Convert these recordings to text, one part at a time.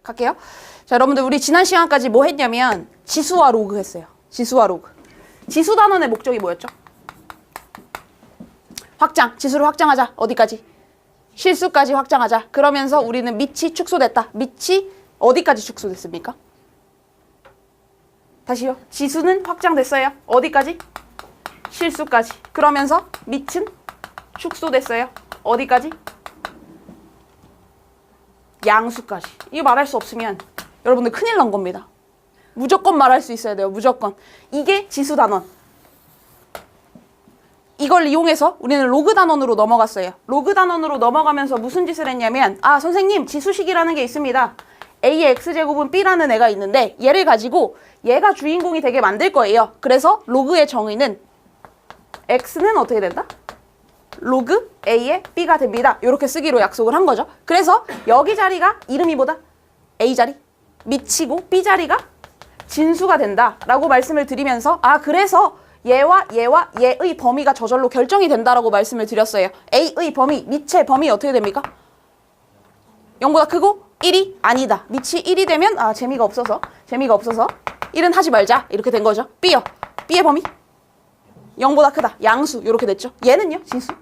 갈게요. 자, 여러분들 우리 지난 시간까지 뭐 했냐면 지수와 로그 했어요. 지수와 로그. 지수 단원의 목적이 뭐였죠? 확장. 지수를 확장하자. 어디까지? 실수까지 확장하자. 그러면서 우리는 밑이 축소됐다. 밑이 어디까지 축소됐습니까? 다시요. 지수는 확장됐어요. 어디까지? 실수까지. 그러면서 밑은 축소됐어요. 어디까지? 양수까지. 이거 말할 수 없으면 여러분들 큰일 난 겁니다. 무조건 말할 수 있어야 돼요. 무조건. 이게 지수 단원. 이걸 이용해서 우리는 로그 단원으로 넘어갔어요. 로그 단원으로 넘어가면서 무슨 짓을 했냐면 아 선생님 지수식이라는 게 있습니다. A의 X제곱은 B라는 애가 있는데 얘를 가지고 얘가 주인공이 되게 만들 거예요. 그래서 로그의 정의는 X는 어떻게 된다? 로그 A의 B가 됩니다. 이렇게 쓰기로 약속을 한 거죠. 그래서 여기 자리가 이름이 뭐다? A 자리. 밑이고 B 자리가 진수가 된다라고 말씀을 드리면서 아 그래서 얘와 얘의 범위가 저절로 결정이 된다라고 말씀을 드렸어요. A의 범위, 밑의 범위 어떻게 됩니까? 0보다 크고 1이 아니다. 밑이 1이 되면 아 재미가 없어서 1은 하지 말자 이렇게 된 거죠. B요. B의 범위 0보다 크다. 양수 이렇게 됐죠. 얘는요? 진수.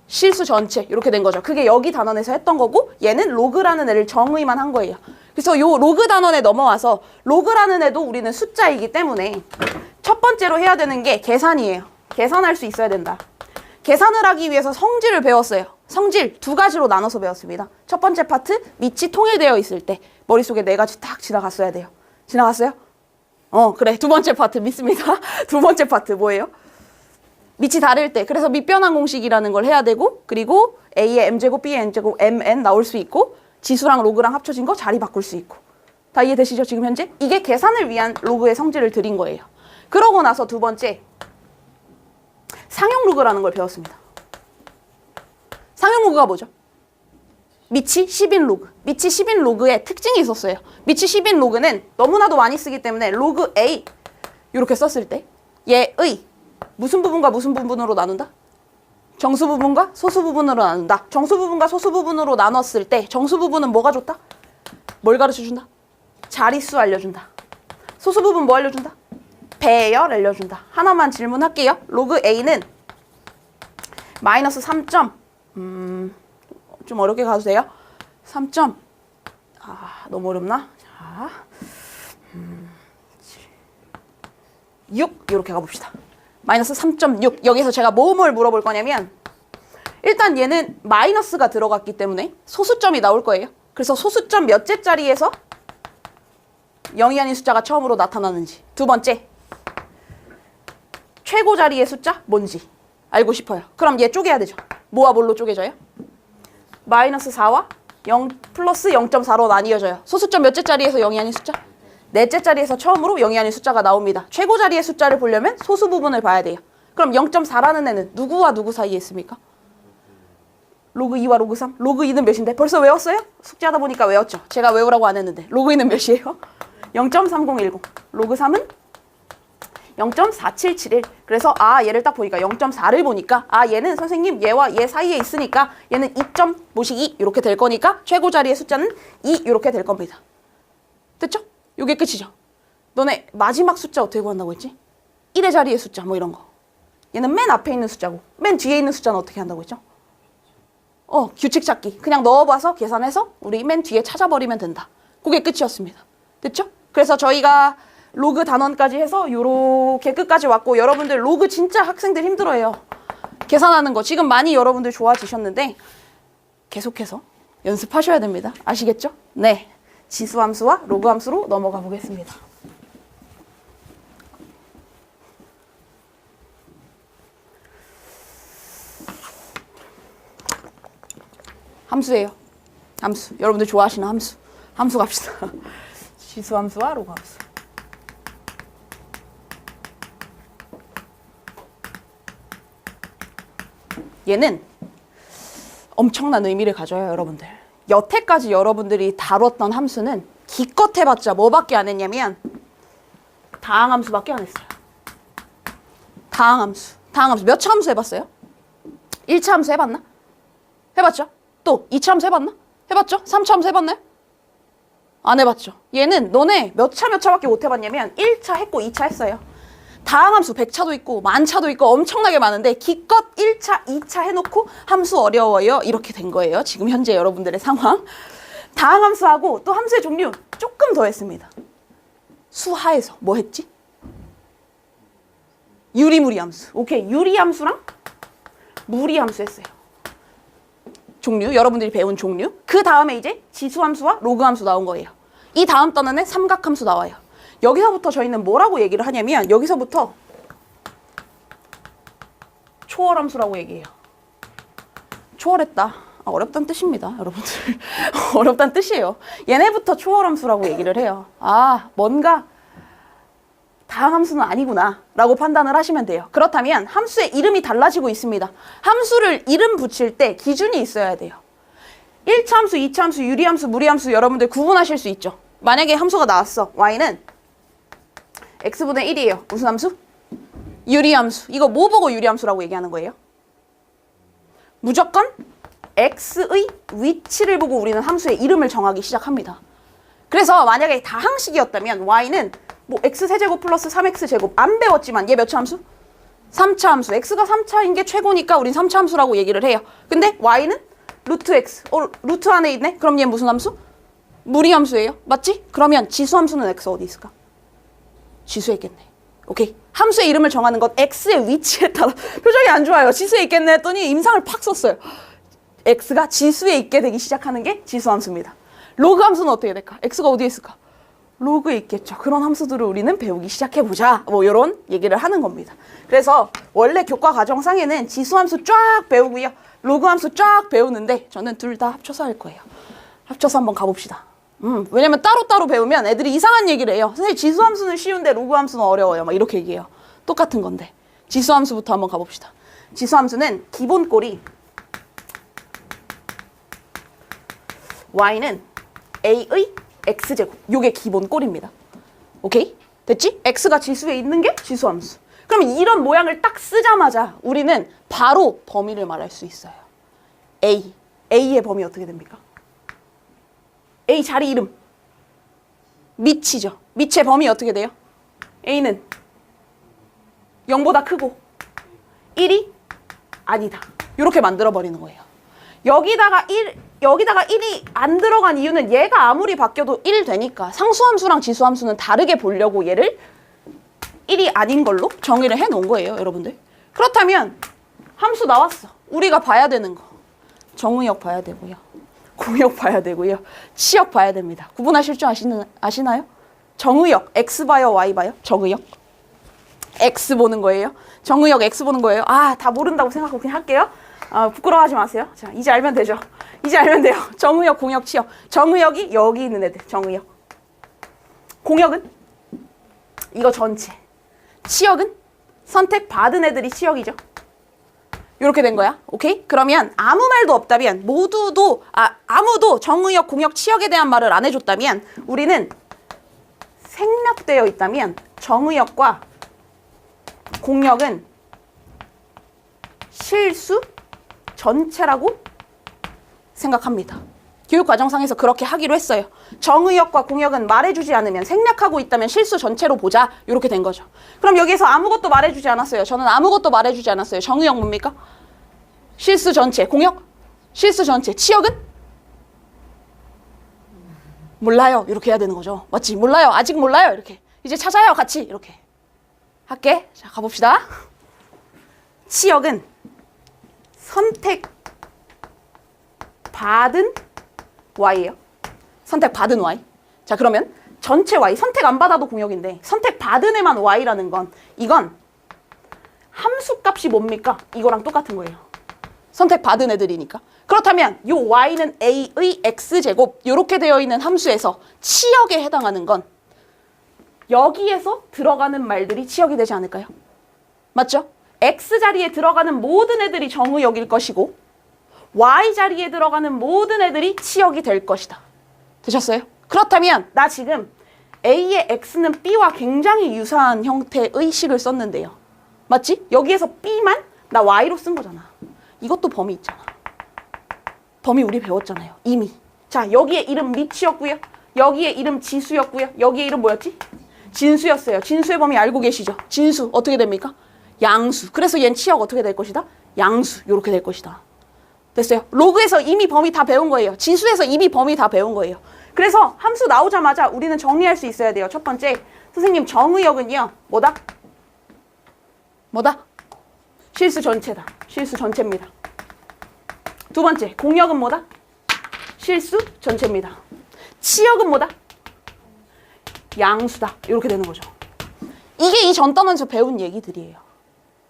실수 전체 이렇게 된 거죠. 그게 여기 단원에서 했던 거고 얘는 로그라는 애를 정의만 한 거예요. 그래서 요 로그 단원에 넘어와서 로그라는 애도 우리는 숫자이기 때문에 첫 번째로 해야 되는 게 계산이에요. 계산할 수 있어야 된다. 계산을 하기 위해서 성질을 배웠어요. 성질 두 가지로 나눠서 배웠습니다. 첫 번째 파트 밑이 통일되어 있을 때 머릿속에 네 가지 딱 지나갔어야 돼요. 지나갔어요? 그래. 두 번째 파트 믿습니다. 두 번째 파트 뭐예요? 밑이 다를 때. 그래서 밑변환 공식이라는 걸 해야 되고 그리고 A의 M제곱, B의 N제곱, MN 나올 수 있고 지수랑 로그랑 합쳐진 거 자리 바꿀 수 있고. 다 이해되시죠? 지금 현재? 이게 계산을 위한 로그의 성질을 드린 거예요. 그러고 나서 두 번째 상용 로그라는 걸 배웠습니다. 상용 로그가 뭐죠? 밑이 10인 로그. 밑이 10인 로그의 특징이 있었어요. 밑이 10인 로그는 너무나도 많이 쓰기 때문에 로그 A 이렇게 썼을 때 얘의 무슨 부분과 무슨 부분으로 나눈다? 정수 부분과 소수 부분으로 나눈다. 정수 부분과 소수 부분으로 나눴을 때 정수 부분은 뭐가 좋다? 뭘 가르쳐준다? 자릿수 알려준다. 소수 부분 뭐 알려준다? 배열 알려준다. 하나만 질문할게요. 로그 A는 마이너스 3. 좀 어렵게 가도 돼요? 3. 너무 어렵나? 자, 6 이렇게 가봅시다. 마이너스 3.6 여기서 제가 뭘 물어볼 거냐면 일단 얘는 마이너스가 들어갔기 때문에 소수점이 나올 거예요. 그래서 소수점 몇째 자리에서 0이 아닌 숫자가 처음으로 나타나는지. 두 번째 최고 자리의 숫자 뭔지 알고 싶어요. 그럼 얘 쪼개야 되죠. 뭐와 뭘로 쪼개져요? 마이너스 4와 0 플러스 0.4로 나뉘어져요. 소수점 몇째 자리에서 0이 아닌 숫자? 넷째 자리에서 처음으로 0이 아닌 숫자가 나옵니다. 최고 자리의 숫자를 보려면 소수 부분을 봐야 돼요. 그럼 0.4라는 애는 누구와 누구 사이에 있습니까? 로그 2와 로그 3? 로그 2는 몇인데? 벌써 외웠어요? 숙제하다 보니까 외웠죠. 제가 외우라고 안 했는데 로그 2는 몇이에요? 0.3010. 로그 3은 0.4771. 그래서 얘를 딱 보니까 0.4를 보니까 얘는 선생님 얘와 얘 사이에 있으니까 얘는 2.52 이렇게 될 거니까 최고 자리의 숫자는 2 이렇게 될 겁니다. 됐죠? 요게 끝이죠. 너네 마지막 숫자 어떻게 구한다고 했지? 1의 자리의 숫자 뭐 이런 거. 얘는 맨 앞에 있는 숫자고 맨 뒤에 있는 숫자는 어떻게 한다고 했죠? 규칙 찾기. 그냥 넣어봐서 계산해서 우리 맨 뒤에 찾아버리면 된다. 그게 끝이었습니다. 됐죠? 그래서 저희가 로그 단원까지 해서 요렇게 끝까지 왔고 여러분들 로그 진짜 학생들 힘들어해요. 계산하는 거. 지금 많이 여러분들 좋아지셨는데 계속해서 연습하셔야 됩니다. 아시겠죠? 네. 지수 함수와 로그 함수로 넘어가 보겠습니다. 함수예요. 함수. 여러분들 좋아하시는 함수. 함수 갑시다. 지수 함수와 로그 함수. 얘는 엄청난 의미를 가져요, 여러분들. 여태까지 여러분들이 다뤘던 함수는 기껏 해봤자 뭐밖에 안 했냐면 다항함수밖에 안 했어요. 다항함수. 다항함수. 몇 차 함수 해봤어요? 1차 함수 해봤나? 해봤죠? 또 2차 함수 해봤나? 해봤죠? 3차 함수 해봤나요? 안 해봤죠? 얘는 너네 몇 차밖에 못 해봤냐면 1차 했고 2차 했어요. 다항함수 100차도 있고 10,000차도 있고 엄청나게 많은데 기껏 1차, 2차 해놓고 함수 어려워요. 이렇게 된 거예요. 지금 현재 여러분들의 상황. 다항함수하고 또 함수의 종류 조금 더 했습니다. 수하에서 뭐 했지? 유리무리함수. 오케이, 유리함수랑 무리함수 했어요. 종류, 여러분들이 배운 종류. 그 다음에 이제 지수함수와 로그함수 나온 거예요. 이 다음 단원에 삼각함수 나와요. 여기서부터 저희는 뭐라고 얘기를 하냐면 여기서부터 초월함수라고 얘기해요. 초월했다. 어렵다는 뜻입니다, 여러분들. 어렵다는 뜻이에요. 얘네부터 초월함수라고 얘기를 해요. 아, 뭔가 다항함수는 아니구나 라고 판단을 하시면 돼요. 그렇다면 함수의 이름이 달라지고 있습니다. 함수를 이름 붙일 때 기준이 있어야 돼요. 1차 함수, 2차 함수, 유리함수, 무리함수 여러분들 구분하실 수 있죠. 만약에 함수가 나왔어. y는 x분의 1이에요. 무슨 함수? 유리함수. 이거 뭐 보고 유리함수라고 얘기하는 거예요? 무조건 x의 위치를 보고 우리는 함수의 이름을 정하기 시작합니다. 그래서 만약에 다항식이었다면 y는 뭐 x세제곱 플러스 3x제곱 안 배웠지만 얘 몇 차 함수? 3차 함수. x가 3차인 게 최고니까 우린 3차 함수라고 얘기를 해요. 근데 y는 루트 x. 루트 안에 있네? 그럼 얘 무슨 함수? 무리함수예요. 맞지? 그러면 지수함수는 x 어디 있을까? 지수에 있겠네. 오케이. 함수의 이름을 정하는 건 x의 위치에 따라 표정이 안 좋아요. 지수에 있겠네 했더니 임상을 팍 썼어요. x가 지수에 있게 되기 시작하는 게 지수함수입니다. 로그 함수는 어떻게 될까? x가 어디에 있을까? 로그에 있겠죠. 그런 함수들을 우리는 배우기 시작해보자. 뭐 이런 얘기를 하는 겁니다. 그래서 원래 교과 과정상에는 지수함수 쫙 배우고요. 로그함수 쫙 배우는데 저는 둘 다 합쳐서 할 거예요. 합쳐서 한번 가봅시다. 왜냐면 따로따로 배우면 애들이 이상한 얘기를 해요. 선생님 지수함수는 쉬운데 로그함수는 어려워요. 막 이렇게 얘기해요. 똑같은 건데. 지수함수부터 한번 가봅시다. 지수함수는 기본꼴이 y는 a의 x제곱. 요게 기본꼴입니다. 오케이? 됐지? x가 지수에 있는 게 지수함수. 그럼 이런 모양을 딱 쓰자마자 우리는 바로 범위를 말할 수 있어요. a의 범위 어떻게 됩니까? a 자리 이름 밑이죠. 밑의 범위 어떻게 돼요? a는 0보다 크고 1이 아니다. 이렇게 만들어버리는 거예요. 여기다가 1이 안 들어간 이유는 얘가 아무리 바뀌어도 1 되니까 상수함수랑 지수함수는 다르게 보려고 얘를 1이 아닌 걸로 정의를 해놓은 거예요, 여러분들. 그렇다면 함수 나왔어. 우리가 봐야 되는 거. 정의역 봐야 되고요. 공역 봐야 되고요. 치역 봐야 됩니다. 구분하실 줄 아시나요? 정의역, x 봐요, y 봐요? 정의역. x 보는 거예요. 정의역 x 보는 거예요. 아, 다 모른다고 생각하고 그냥 할게요. 부끄러워하지 마세요. 자, 이제 알면 되죠. 이제 알면 돼요. 정의역, 공역, 치역. 정의역이 여기 있는 애들, 정의역. 공역은 이거 전체. 치역은 선택받은 애들이 치역이죠. 이렇게 된 거야. 오케이? 그러면 아무 말도 없다면 아무도 정의역, 공역, 치역에 대한 말을 안 해줬다면 우리는 생략되어 있다면 정의역과 공역은 실수 전체라고 생각합니다. 교육과정상에서 그렇게 하기로 했어요. 정의역과 공역은 말해주지 않으면 생략하고 있다면 실수 전체로 보자. 이렇게 된 거죠. 그럼 여기에서 아무것도 말해주지 않았어요. 저는 아무것도 말해주지 않았어요. 정의역 뭡니까? 실수 전체. 공역? 실수 전체. 치역은? 몰라요. 이렇게 해야 되는 거죠. 맞지? 몰라요. 아직 몰라요. 이렇게. 이제 찾아요. 같이. 이렇게. 할게. 자, 가봅시다. 치역은 선택받은 y예요. 선택받은 y. 자, 그러면 전체 y. 선택 안 받아도 공역인데 선택받은 애만 y라는 건 이건 함수값이 뭡니까? 이거랑 똑같은 거예요. 선택받은 애들이니까. 그렇다면 요 y는 a의 x제곱 이렇게 되어 있는 함수에서 치역에 해당하는 건 여기에서 들어가는 말들이 치역이 되지 않을까요? 맞죠? x 자리에 들어가는 모든 애들이 정의역일 것이고 y 자리에 들어가는 모든 애들이 치역이 될 것이다. 되셨어요? 그렇다면 나 지금 a의 x는 b와 굉장히 유사한 형태의 식을 썼는데요. 맞지? 여기에서 b만 나 y로 쓴 거잖아. 이것도 범위 있잖아. 범위 우리 배웠잖아요. 이미. 자, 여기에 이름 밑이었고요. 여기에 이름 지수였고요. 여기에 이름 뭐였지? 진수였어요. 진수의 범위 알고 계시죠? 진수 어떻게 됩니까? 양수. 그래서 얘는 치역 어떻게 될 것이다? 양수. 이렇게 될 것이다. 됐어요? 로그에서 이미 범위 다 배운 거예요. 진수에서 이미 범위 다 배운 거예요. 그래서 함수 나오자마자 우리는 정리할 수 있어야 돼요. 첫 번째, 선생님 정의역은요. 뭐다? 뭐다? 실수 전체다. 실수 전체입니다. 두 번째, 공역은 뭐다? 실수 전체입니다. 치역은 뭐다? 양수다. 이렇게 되는 거죠. 이게 이 전 단원에서 배운 얘기들이에요.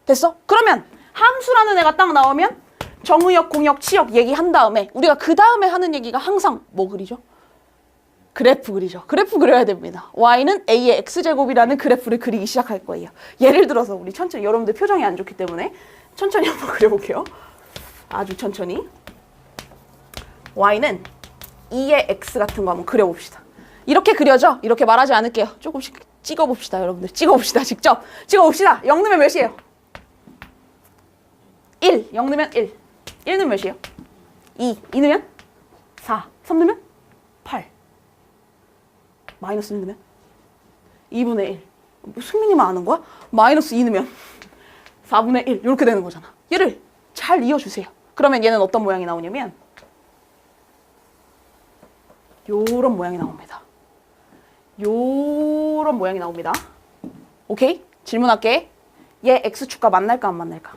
됐어? 그러면 함수라는 애가 딱 나오면 정의역, 공역, 치역 얘기한 다음에 우리가 그 다음에 하는 얘기가 항상 뭐 그리죠? 그래프 그리죠. 그래프 그려야 됩니다. y는 a의 x제곱이라는 그래프를 그리기 시작할 거예요. 예를 들어서 우리 천천히, 여러분들 표정이 안 좋기 때문에 천천히 한번 그려볼게요. 아주 천천히. y는 2의 x 같은 거 한번 그려봅시다. 이렇게 그려져? 이렇게 말하지 않을게요. 조금씩 찍어봅시다, 여러분들. 찍어봅시다, 직접. 찍어봅시다. 0 넣으면 몇이에요? 1. 0 넣으면 1. 1 넣으면 몇이에요? 2. 2 넣으면 4. 3 넣으면 8. 마이너스 1 넣으면 2분의 1. 승민이만 아는 거야? 마이너스 2 넣으면 4분의 1. 이렇게 되는 거잖아. 얘를 잘 이어주세요. 그러면 얘는 어떤 모양이 나오냐면 요런 모양이 나옵니다. 요런 모양이 나옵니다. 오케이? 질문할게. 얘 x축과 만날까 안 만날까?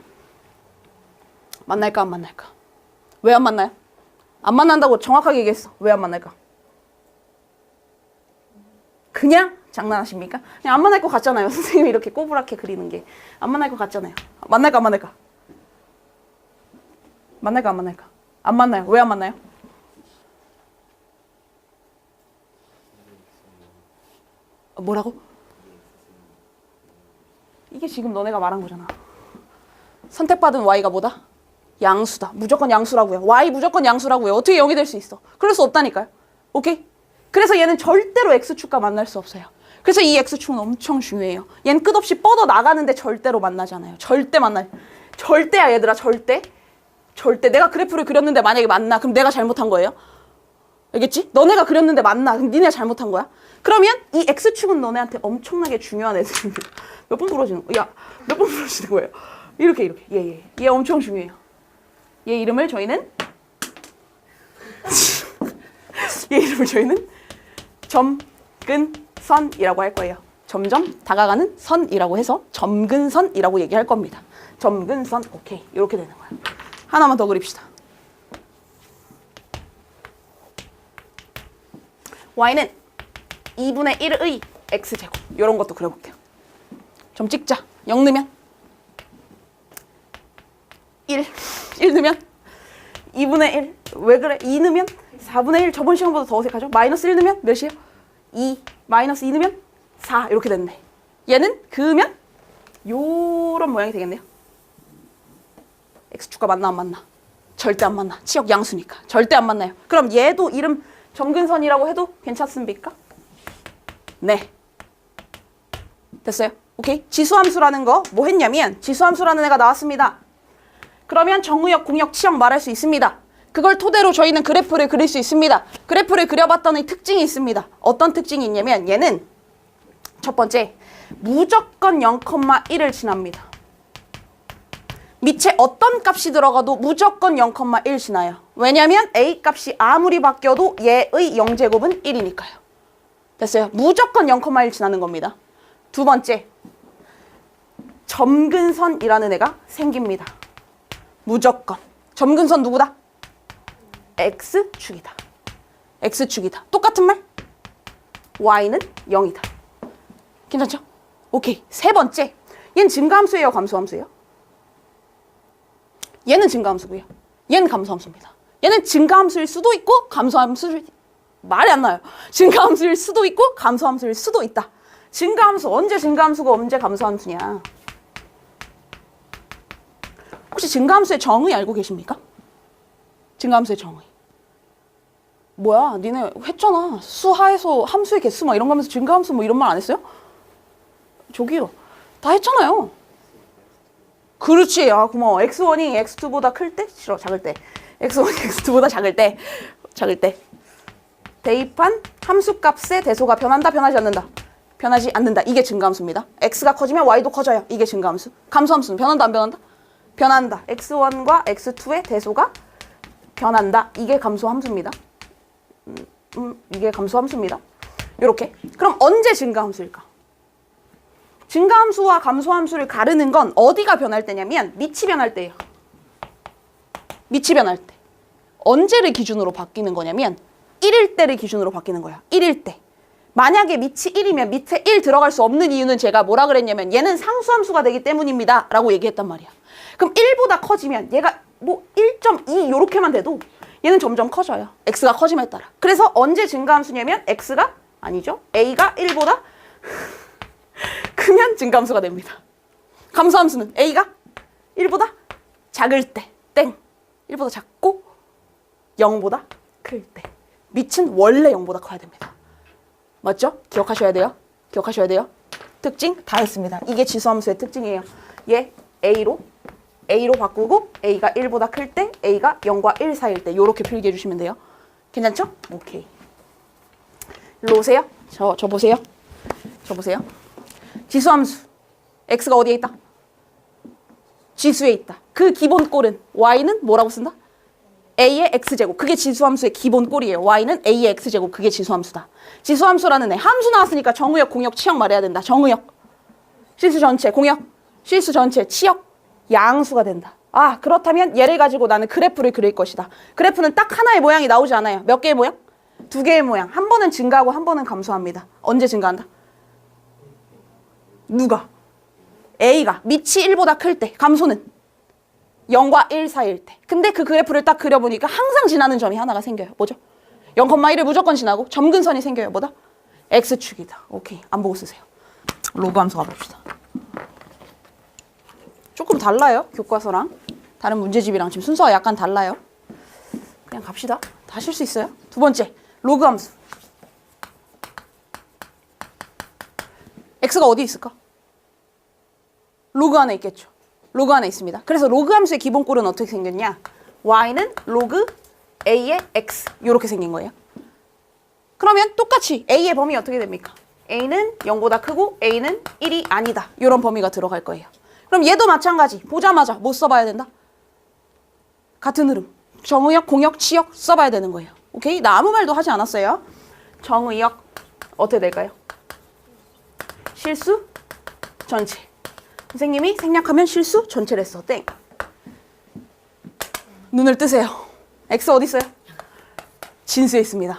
만날까 안 만날까? 왜 안 만나요? 안 만난다고 정확하게 얘기했어. 왜 안 만날까? 그냥 장난하십니까? 그냥 안 만날 것 같잖아요. 선생님이 이렇게 꼬부랗게 그리는 게. 안 만날 것 같잖아요. 만날까 안 만날까? 만날까 안 만날까? 안 만나요. 왜 안 만나요? 뭐라고? 이게 지금 너네가 말한 거잖아. 선택받은 y가 뭐다? 양수다. 무조건 양수라고요. y 무조건 양수라고요. 어떻게 0이 될 수 있어? 그럴 수 없다니까요. 오케이? 그래서 얘는 절대로 x축과 만날 수 없어요. 그래서 이 x축은 엄청 중요해요. 얘는 끝없이 뻗어 나가는데 절대로 만나잖아요. 절대 만나요. 절대야 얘들아. 절대. 절대. 내가 그래프를 그렸는데 만약에 만나. 그럼 내가 잘못한 거예요? 알겠지? 너네가 그렸는데 만나. 그럼 니네가 잘못한 거야? 그러면 이 x축은 너네한테 엄청나게 중요한 애들입니다. 몇 번 부러지는 거야? 야, 몇 번 부러지는 거예요? 이렇게. 얘 엄청 중요해요. 얘 이름을 저희는 점근선이라고 할 거예요. 점점 다가가는 선이라고 해서 점근선이라고 얘기할 겁니다. 점근선. 오케이. 이렇게 되는 거야. 하나만 더 그립시다. y는 2분의 1의 x제곱. 이런 것도 그려볼게요. 좀 찍자. 0 넣으면 1 넣으면 2분의 1. 왜 그래? 2 넣으면 4분의 1. 저번 시간보다 더 어색하죠? 마이너스 1 넣으면 몇이에요? 2. 마이너스 2 넣으면 4. 이렇게 됐네. 얘는 그으면 요런 모양이 되겠네요. x축과 만나 안 만나? 절대 안 만나. 치역 양수니까. 절대 안 만나요. 그럼 얘도 이름 점근선이라고 해도 괜찮습니까? 네. 됐어요? 오케이? 지수함수라는 거 뭐 했냐면 지수함수라는 애가 나왔습니다. 그러면 정의역, 공역, 치역 말할 수 있습니다. 그걸 토대로 저희는 그래프를 그릴 수 있습니다. 그래프를 그려봤더니 특징이 있습니다. 어떤 특징이 있냐면 얘는 첫 번째 무조건 0,1을 지납니다. 밑에 어떤 값이 들어가도 무조건 0,1 지나요. 왜냐면 a 값이 아무리 바뀌어도 얘의 0제곱은 1이니까요. 됐어요? 무조건 0,1 지나는 겁니다. 두 번째, 점근선이라는 애가 생깁니다. 무조건. 점근선 누구다? x축이다. x축이다. 똑같은 말? y는 0이다. 괜찮죠? 오케이. 세 번째, 얘는 증가함수예요, 감소함수예요? 얘는 증가함수고요. 얘는 감소함수입니다. 얘는 증가함수일 수도 있고 감소함수일 말이 안 나요. 증가함수일 수도 있고 감소함수일 수도 있다. 증가함수 언제 증가함수고 언제 감소함수냐? 혹시 증가함수의 정의 알고 계십니까? 증가함수의 정의. 뭐야? 니네 했잖아. 수하에서 함수의 개수 막 이런 거 하면서 증가함수 뭐 이런 말 안 했어요? 저기요. 다 했잖아요. 그렇지. 아, 고마워. x1이 x2보다 클 때? 싫어. 작을 때. x1이 x2보다 작을 때. 대입한 함수값의 대소가 변한다, 변하지 않는다? 변하지 않는다. 이게 증가함수입니다. x가 커지면 y도 커져요. 이게 증가함수. 감소함수는 변한다, 안 변한다? 변한다. x1과 x2의 대소가 변한다. 이게 감소함수입니다. 이게 감소함수입니다. 요렇게. 그럼 언제 증가함수일까? 증가함수와 감소함수를 가르는 건 어디가 변할 때냐면 밑이 변할 때예요. 밑이 변할 때. 언제를 기준으로 바뀌는 거냐면 1일 때를 기준으로 바뀌는 거야. 1일 때. 만약에 밑이 1이면 밑에 1 들어갈 수 없는 이유는 제가 뭐라 그랬냐면 얘는 상수함수가 되기 때문입니다. 라고 얘기했단 말이야. 그럼 1보다 커지면 얘가 뭐 1.2 요렇게만 돼도 얘는 점점 커져요. x가 커짐에 따라. 그래서 언제 증가함수냐면 x가 아니죠. a가 1보다 크면 증가함수가 됩니다. 감소함수는 a가 1보다 작을 때 땡. 1보다 작고 0보다 클 때. 밑은 원래 0보다 커야 됩니다. 맞죠? 기억하셔야 돼요. 기억하셔야 돼요. 특징 다 했습니다. 이게 지수함수의 특징이에요. 얘 A로 바꾸고 A가 1보다 클 때, A가 0과 1 사이일 때 이렇게 필기해 주시면 돼요. 괜찮죠? 오케이. 일로 오세요. 저 보세요. 저 보세요. 지수함수. X가 어디에 있다? 지수에 있다. 그 기본 꼴은 Y는 뭐라고 쓴다? A의 X제곱. 그게 지수함수의 기본 꼴이에요. Y는 A의 X제곱. 그게 지수함수다. 지수함수라는 애. 함수 나왔으니까 정의역, 공역, 치역 말해야 된다. 정의역. 실수 전체, 공역. 실수 전체, 치역. 양수가 된다. 아, 그렇다면 얘를 가지고 나는 그래프를 그릴 것이다. 그래프는 딱 하나의 모양이 나오지 않아요. 몇 개의 모양? 두 개의 모양. 한 번은 증가하고 한 번은 감소합니다. 언제 증가한다? 누가? A가 밑이 1보다 클 때. 감소는 0과 1 사이일 때. 근데 그 그래프를 딱 그려보니까 항상 지나는 점이 하나가 생겨요. 뭐죠? 0,1을 무조건 지나고 점근선이 생겨요. 뭐다? X축이다. 오케이. 안 보고 쓰세요. 로그 함수 가봅시다. 조금 달라요. 교과서랑. 다른 문제집이랑 지금 순서가 약간 달라요. 그냥 갑시다. 다 하실 수 있어요. 두 번째. 로그 함수. X가 어디 있을까? 로그 안에 있겠죠. 로그 안에 있습니다. 그래서 로그 함수의 기본꼴은 어떻게 생겼냐? y는 로그 a의 x 이렇게 생긴 거예요. 그러면 똑같이 a의 범위 어떻게 됩니까? a는 0보다 크고 a는 1이 아니다. 이런 범위가 들어갈 거예요. 그럼 얘도 마찬가지. 보자마자 뭐 써봐야 된다? 같은 흐름. 정의역, 공역, 치역 써봐야 되는 거예요. 오케이? 나 아무 말도 하지 않았어요. 정의역 어떻게 될까요? 실수 전체. 선생님이 생략하면 실수 전체를 했어. 땡. 눈을 뜨세요. X 어디 있어요? 진수에 있습니다.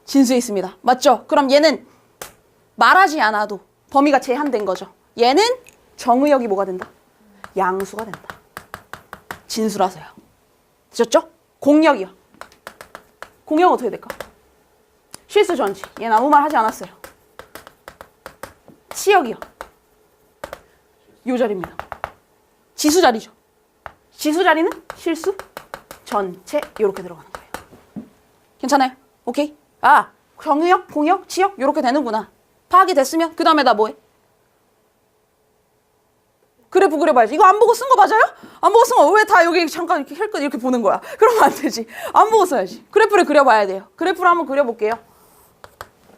진수에 있습니다. 맞죠? 그럼 얘는 말하지 않아도 범위가 제한된 거죠. 얘는 정의역이 뭐가 된다? 양수가 된다. 진수라서요. 되셨죠? 공역이요. 공역은 어떻게 될까? 실수 전체. 얘는 아무 말 하지 않았어요. 치역이요. 요 자리입니다. 지수 자리죠. 지수 자리는 실수 전체 이렇게 들어가는 거예요. 괜찮아요? 오케이? 아, 정의역, 공역, 치역 이렇게 되는구나. 파악이 됐으면 그 다음에 나 뭐해? 그래프 그려봐야지. 이거 안 보고 쓴 거 맞아요? 안 보고 쓴 거 왜 다 여기 잠깐 이렇게 혈끝 이렇게 보는 거야? 그러면 안 되지. 안 보고 써야지. 그래프를 그려봐야 돼요. 그래프를 한번 그려볼게요.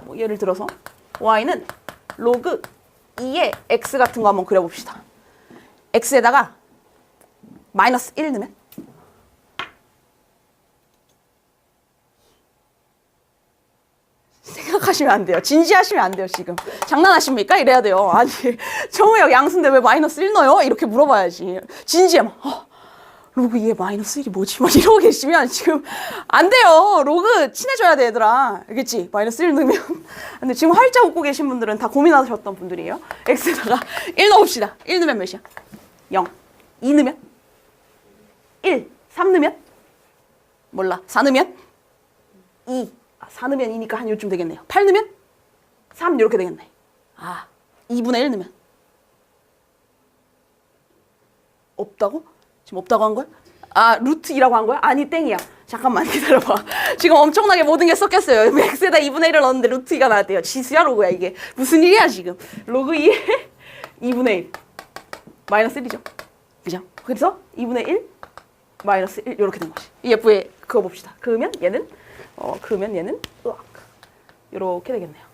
뭐 예를 들어서 y는 로그 2의 x 같은 거 한번 그려봅시다. x에다가 마이너스 1 넣으면 생각하시면 안 돼요. 진지하시면 안 돼요. 지금 장난하십니까? 이래야 돼요. 아니 정의역 양수인데 왜 마이너스 1 넣어요? 이렇게 물어봐야지. 진지해 막 로그 2의 마이너스 1이 뭐지? 막 이러고 계시면 지금 안 돼요. 로그 친해져야 돼 얘들아. 알겠지? 마이너스 1 넣으면 근데 지금 활짝 웃고 계신 분들은 다 고민하셨던 분들이에요. x에다가 1 넣읍시다. 1 넣으면 몇이야? 0. 2 넣으면? 1. 3 넣으면? 몰라. 4 넣으면? 2. 4 넣으면 2니까 한 요쯤 되겠네요. 8 넣으면? 3 이렇게 되겠네. 아, 2분의 1 넣으면? 없다고? 지금 없다고 한 거야? 아, 루트 2라고 한 거야? 아니, 땡이야. 잠깐만 기다려봐. 지금 엄청나게 모든 게 섞였어요. x에다 2분의 1을 넣었는데 루트 2가 나왔대요. 지수야, 로그야, 이게. 무슨 일이야, 지금. 로그 2에 2분의 1. 마이너스 1이죠. 그죠? 그래서 2분의 1, 마이너스 1 이렇게 된 거지. 이 f에 그어봅시다. 그으면 얘는, 으악. 이렇게 되겠네요.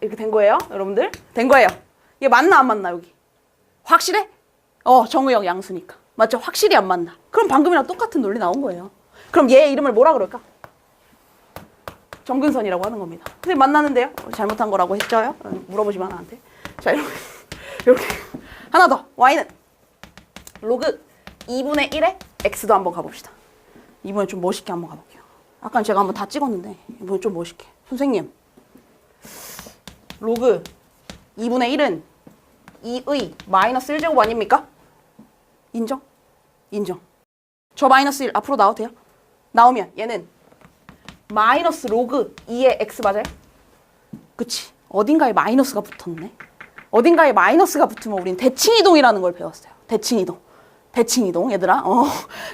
이렇게 된 거예요, 여러분들? 된 거예요. 이게 맞나 안 맞나 여기? 확실해? 정의역 양수니까. 맞죠? 확실히 안 맞나? 그럼 방금이랑 똑같은 논리 나온 거예요. 그럼 얘 이름을 뭐라 그럴까? 점근선이라고 하는 겁니다. 근데 만나는데요? 잘못한 거라고 했죠요? 물어보지 마 나한테. 자, 이렇게 하나 더. y는 로그 2분의 1의 x도 한번 가봅시다. 이번에 좀 멋있게 한번 가볼게요. 아까 제가 한번 다 찍었는데 이번에 좀 멋있게. 선생님, 로그 2분의 1은 2의 마이너스 1제곱 아닙니까? 인정? 인정. 저 마이너스 1 앞으로 나와도 돼요? 나오면 얘는 마이너스 로그 2의 x 맞아요? 그치. 어딘가에 마이너스가 붙었네. 어딘가에 마이너스가 붙으면 우린 대칭이동이라는 걸 배웠어요. 대칭이동. 대칭이동 얘들아.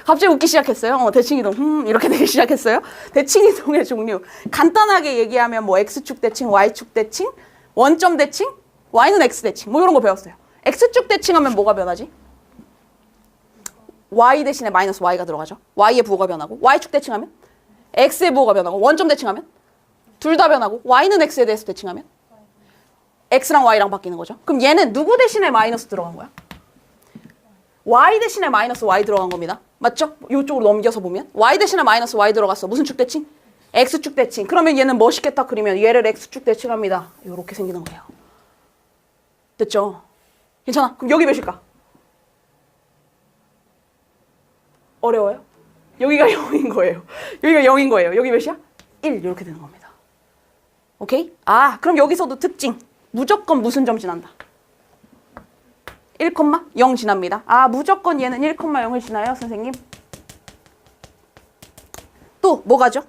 갑자기 웃기 시작했어요. 대칭이동. 이렇게 되기 시작했어요. 대칭이동의 종류. 간단하게 얘기하면 뭐 x축 대칭, y축 대칭, 원점 대칭, y는 x 대칭 뭐 이런 거 배웠어요. x축 대칭하면 뭐가 변하지? y 대신에 마이너스 y가 들어가죠. y의 부호가 변하고 y축 대칭하면 x의 부호가 변하고 원점 대칭하면 둘 다 변하고 y는 x에 대해서 대칭하면 x랑 y랑 바뀌는 거죠. 그럼 얘는 누구 대신에 마이너스 들어간 거야? y 대신에 마이너스 y 들어간 겁니다. 맞죠? 이쪽으로 넘겨서 보면 y 대신에 마이너스 y 들어갔어. 무슨 축 대칭? x축 대칭. 그러면 얘는 멋있게 딱 그리면 얘를 x축 대칭합니다. 이렇게 생기는 거예요. 됐죠? 괜찮아? 그럼 여기 몇일까? 어려워요? 여기가 0인 거예요. 여기가 0인 거예요. 여기 몇이야? 1 이렇게 되는 겁니다. 오케이? 그럼 여기서도 특징. 무조건 무슨 점 지난다? 1,0 지납니다. 무조건 얘는 1,0을 지나요, 선생님? 또 뭐 가죠?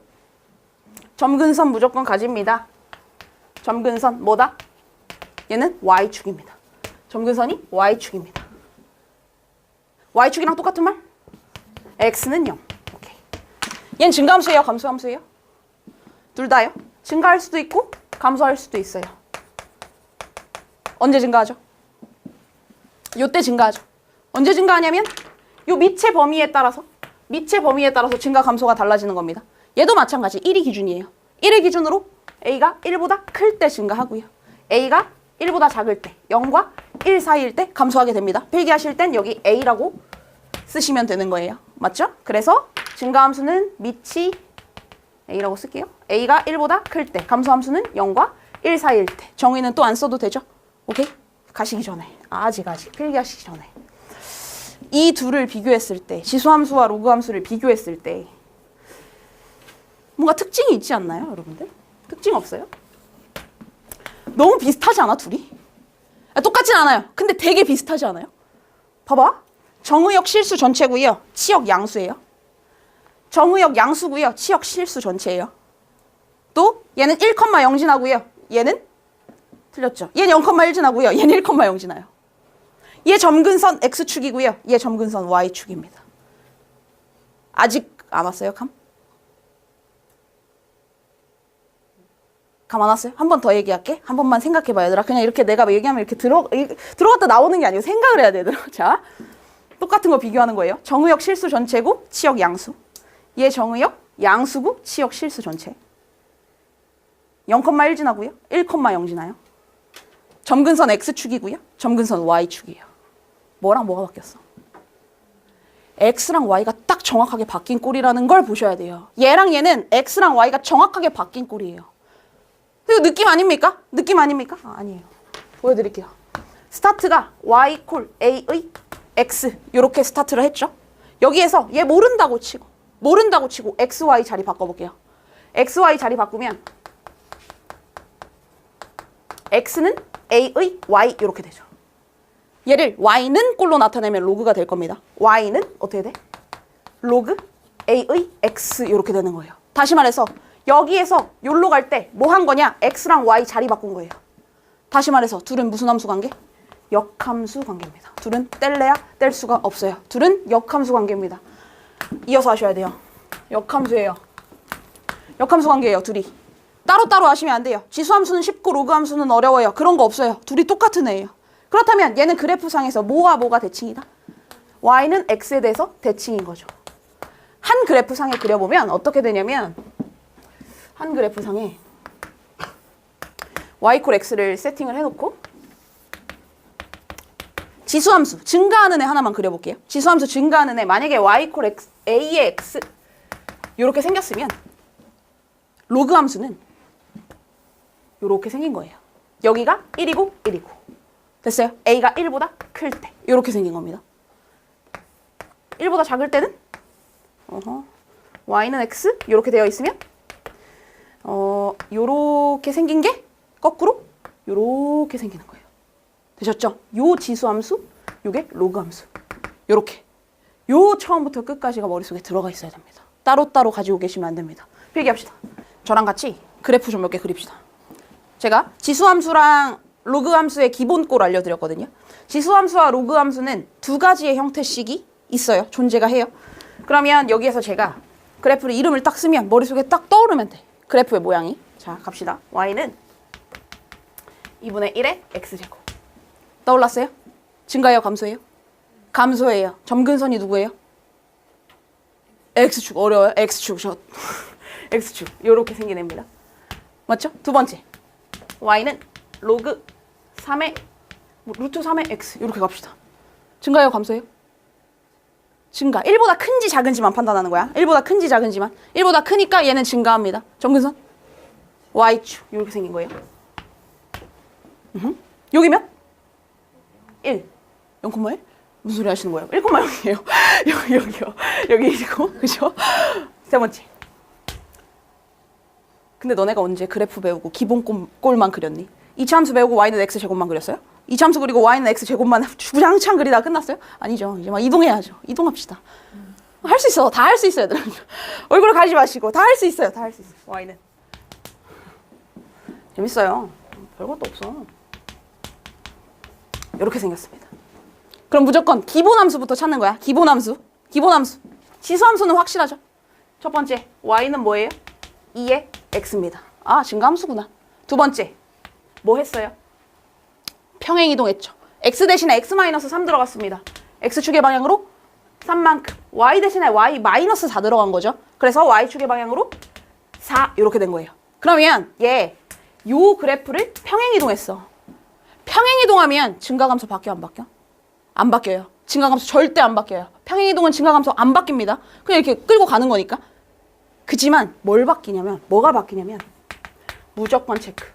점근선 무조건 가집니다. 점근선 뭐다? 얘는 y축입니다. 점근선이 y축입니다. y축이랑 똑같은 말? x는 0. 오케이. 얘는 증가함수예요, 감소함수예요? 둘 다요. 증가할 수도 있고 감소할 수도 있어요. 언제 증가하죠? 요때 증가하죠. 언제 증가하냐면 요 밑의 범위에 따라서 증가 감소가 달라지는 겁니다. 얘도 마찬가지 1이 기준이에요. 1을 기준으로 a가 1보다 클 때 증가하고요. a가 1보다 작을 때 0과 1 사이일 때 감소하게 됩니다. 필기하실 땐 여기 a라고 쓰시면 되는 거예요. 맞죠? 그래서 증가함수는 밑이 a라고 쓸게요. a가 1보다 클 때, 감소함수는 0과 1 사이일 때. 정의는 또 안 써도 되죠? 오케이? 가시기 전에. 아직 필기하시기 전에. 이 둘을 비교했을 때, 지수함수와 로그함수를 비교했을 때 뭔가 특징이 있지 않나요, 여러분들? 특징 없어요? 너무 비슷하지 않아, 둘이? 똑같진 않아요. 근데 되게 비슷하지 않아요? 봐봐. 정의역 실수 전체고요. 치역 양수예요. 정의역 양수고요. 치역 실수 전체예요. 또 얘는 1,0 지나고요. 얘는 틀렸죠. 얘는 0,1 지나고요. 얘는 1,0 지나요. 얘 점근선 x축이고요. 얘 점근선 y축입니다. 아직 안 왔어요, 감? 감 안 왔어요? 한 번 더 얘기할게. 한 번만 생각해봐, 얘들아. 그냥 이렇게 내가 얘기하면 이렇게 들어갔다 나오는 게 아니고 생각을 해야 돼, 얘들아. 자, 똑같은 거 비교하는 거예요. 정의역 실수 전체고 치역 양수. 얘 정의역 양수고 치역 실수 전체. 0,1 지나고요. 1,0 지나요. 점근선 x축이고요. 점근선 y축이에요. 뭐랑 뭐가 바뀌었어? x랑 y가 딱 정확하게 바뀐 꼴이라는 걸 보셔야 돼요. 얘랑 얘는 x랑 y가 정확하게 바뀐 꼴이에요. 이거 느낌 아닙니까? 느낌 아닙니까? 아니에요. 보여드릴게요. 스타트가 y 콜 a의 x 이렇게 스타트를 했죠. 여기에서 얘 모른다고 치고 x, y 자리 바꿔볼게요. x, y 자리 바꾸면 x는 a의 y 이렇게 되죠. 얘를 y는 꼴로 나타내면 로그가 될 겁니다. y는 어떻게 돼? 로그 a의 x 이렇게 되는 거예요. 다시 말해서 여기에서 여기로 갈 때 뭐 한 거냐? x랑 y 자리 바꾼 거예요. 다시 말해서 둘은 무슨 함수 관계? 역함수 관계입니다. 둘은 뗄래야 뗄 수가 없어요. 둘은 역함수 관계입니다. 이어서 하셔야 돼요. 역함수예요. 역함수 관계예요, 둘이. 따로따로 하시면 안 돼요. 지수함수는 쉽고 로그함수는 어려워요. 그런 거 없어요. 둘이 똑같은 애예요. 그렇다면 얘는 그래프상에서 뭐와 뭐가 대칭이다? y는 x에 대해서 대칭인 거죠. 한 그래프상에 그려보면 어떻게 되냐면 한 그래프상에 y 콜 x를 세팅을 해놓고 지수함수 증가하는 애 하나만 그려볼게요. 지수함수 증가하는 애 만약에 y 콜 x, a의 x 이렇게 생겼으면 로그 함수는 이렇게 생긴 거예요. 여기가 1이고 1이고 됐어요? a가 1보다 클 때 이렇게 생긴 겁니다. 1보다 작을 때는 y는 x 이렇게 되어 있으면 요렇게 생긴 게 거꾸로 요렇게 생기는 거예요. 되셨죠? 요 지수함수, 요게 로그함수. 요렇게. 요 처음부터 끝까지가 머릿속에 들어가 있어야 됩니다. 따로따로 가지고 계시면 안 됩니다. 필기합시다. 저랑 같이 그래프 좀 몇 개 그립시다. 제가 지수함수랑 로그함수의 기본꼴 알려드렸거든요. 지수함수와 로그함수는 두 가지의 형태식이 있어요. 존재가 해요. 그러면 여기에서 제가 그래프를 이름을 딱 쓰면 머릿속에 딱 떠오르면 돼. 그래프의 모양이. 자, 갑시다. y는 2분의 1의 x제곱. 떠올랐어요? 증가해요? 감소해요? 감소해요. 점근선이 누구예요? x축. 어려워요? x축. x축. 요렇게 생긴 애입니다. 맞죠? 두 번째. y는 로그 3의 루트 3의 x. 이렇게 갑시다. 증가해요? 감소해요? 증가. 1보다 큰지 작은지만 판단하는 거야. 1보다 큰지 작은지만. 1보다 크니까 얘는 증가합니다. 점근선 y축. 이렇게 생긴 거예요. 여기 몇? 1. 0,1? 무슨 소리 하시는 거예요? 1,0이에요. 여기요. 여기 1이고. 그죠? 세 번째. 근데 너네가 언제 그래프 배우고 기본 꼴만 그렸니? 이차함수 배우고 y는 x제곱만 그렸어요? 이차함수 그리고 y는 x제곱만 주장창 그리다 끝났어요? 아니죠. 이제 막 이동해야죠. 이동합시다. 할 수 있어. 다 할 수 있어요. 얼굴을 가리지 마시고. 다 할 수 있어요. 다 할 수 있어요. y는. 재밌어요. 별것도 없어. 이렇게 생겼습니다. 그럼 무조건 기본함수부터 찾는 거야. 기본함수. 기본함수. 지수함수는 확실하죠. 첫 번째, y는 뭐예요? 2의 x입니다. 아, 증가함수구나. 두 번째, 뭐 했어요? 평행이동했죠. x 대신에 x-3 들어갔습니다. x축의 방향으로 3만큼. y 대신에 y-4 들어간 거죠. 그래서 y축의 방향으로 4 이렇게 된 거예요. 그러면 요 그래프를 평행이동했어. 평행이동하면 증가감소 바뀌어 안 바뀌어? 안 바뀌어요. 증가감소 절대 안 바뀌어요. 평행이동은 증가감소 안 바뀝니다. 그냥 이렇게 끌고 가는 거니까. 그지만 뭐가 바뀌냐면 무조건 체크.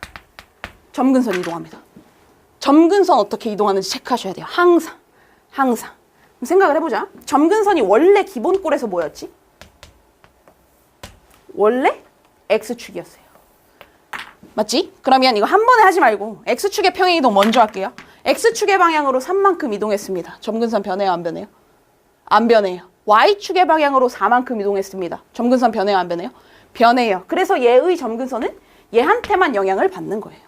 점근선 이동합니다. 점근선 어떻게 이동하는지 체크하셔야 돼요. 항상. 생각을 해보자. 점근선이 원래 기본꼴에서 뭐였지? 원래 x축이었어요. 맞지? 그러면 이거 한 번에 하지 말고 x축의 평행이동 먼저 할게요. x축의 방향으로 3만큼 이동했습니다. 점근선 변해요? 안 변해요? 안 변해요. y축의 방향으로 4만큼 이동했습니다. 점근선 변해요? 안 변해요? 변해요. 그래서 얘의 점근선은 얘한테만 영향을 받는 거예요.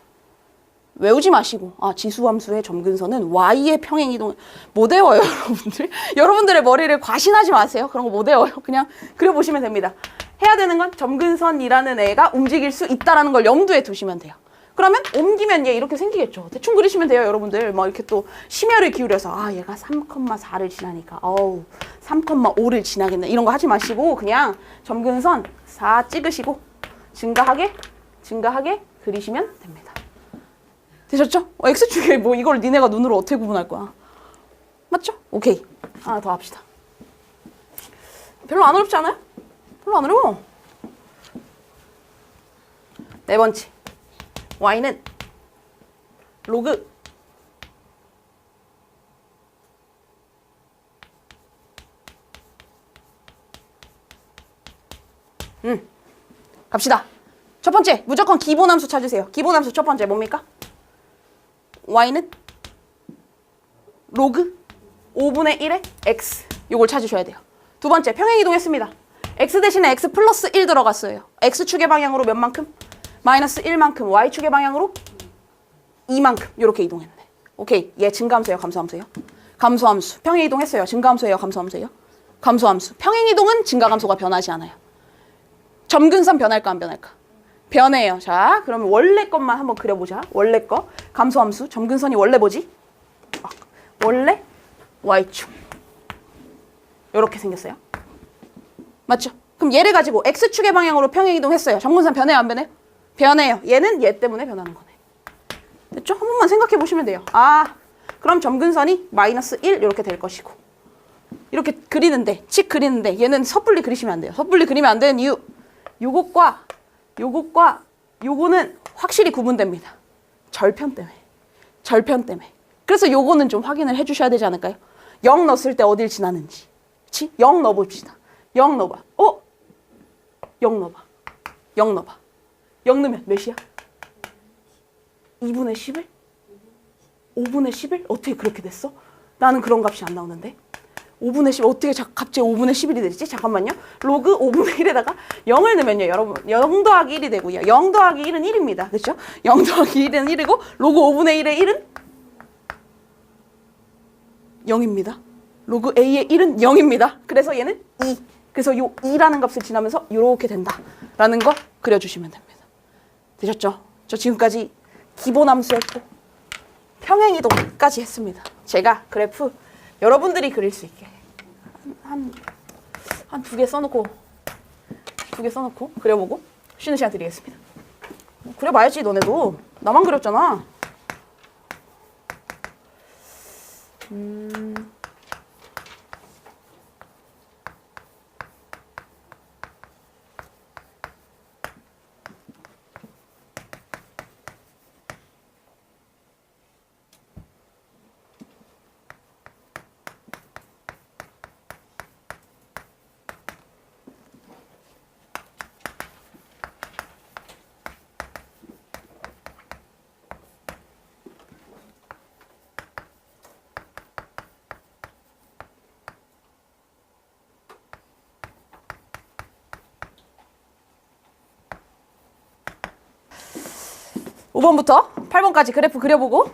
외우지 마시고 지수함수의 점근선은 y의 평행이동 못 외워요. 여러분들. 여러분들의 머리를 과신하지 마세요. 그런 거 못 외워요. 그냥 그려보시면 됩니다. 해야 되는 건 점근선이라는 애가 움직일 수 있다는 걸 염두에 두시면 돼요. 그러면 옮기면 얘 이렇게 생기겠죠. 대충 그리시면 돼요, 여러분들. 막 이렇게 또 심혈을 기울여서 얘가 3,4를 지나니까 3,5를 지나겠네. 이런 거 하지 마시고 그냥 점근선 4 찍으시고 증가하게 그리시면 됩니다. 되셨죠? X축에 뭐 이걸 니네가 눈으로 어떻게 구분할 거야? 맞죠? 오케이. 하나 더 합시다. 별로 안 어렵지 않아요? 별로 안 어려워. 네 번째. y는 로그 갑시다. 첫 번째, 무조건 기본함수 찾으세요. 기본함수 첫 번째 뭡니까? y는 로그 5분의 1의 x. 요걸 찾으셔야 돼요. 두 번째, 평행이동했습니다. x 대신에 x 플러스 1 들어갔어요. x축의 방향으로 몇 만큼? 마이너스 1만큼. y축의 방향으로 2만큼. 이렇게 이동했네. 오케이. 얘 증가함수예요? 감소함수예요? 감소함수. 평행이동했어요. 증가함수예요? 감소함수예요? 감소함수. 평행이동은 증가감소가 변하지 않아요. 점근선 변할까 안 변할까? 변해요. 자, 그러면 원래 것만 한번 그려보자. 원래 거. 감소함수. 점근선이 원래 뭐지? 원래 y축. 이렇게 생겼어요. 맞죠? 그럼 얘를 가지고 x축의 방향으로 평행이동했어요. 점근선 변해요? 안 변해요? 변해요. 얘는 얘 때문에 변하는 거네. 됐죠? 한 번만 생각해 보시면 돼요. 아, 그럼 점근선이 마이너스 1 이렇게 될 것이고 이렇게 그리는데 칙 그리는데 얘는 섣불리 그리시면 안 돼요. 섣불리 그리면 안 되는 이유 요것과 요거는 확실히 구분됩니다. 절편 때문에. 절편 때문에. 그래서 요거는 좀 확인을 해 주셔야 되지 않을까요? 0 넣었을 때 어딜 지나는지. 그치? 0 넣어봅시다. 0 넣어봐. 0 넣어봐. 0 넣어봐. 0 넣으면 몇이야? 2분의 11? 5분의 11? 어떻게 그렇게 됐어? 나는 그런 값이 안 나오는데. 5분의 10 어떻게 갑자기 5분의 11이 되지? 잠깐만요. 로그 5분의 1에다가 0을 넣으면요. 여러분 0 더하기 1이 되고요. 0 더하기 1은 1입니다. 그렇죠? 0 더하기 1은 1이고 로그 5분의 1의 1은 0입니다. 로그 A의 1은 0입니다. 그래서 얘는 2. 그래서 요 2라는 값을 지나면서 이렇게 된다라는 거 그려주시면 됩니다. 되셨죠? 저 지금까지 기본함수였고 평행이동까지 했습니다. 제가 그래프 여러분들이 그릴 수 있게 한 2개 써놓고 그려보고 쉬는 시간 드리겠습니다. 그려봐야지 너네도. 나만 그렸잖아. 5번부터 8번까지 그래프 그려보고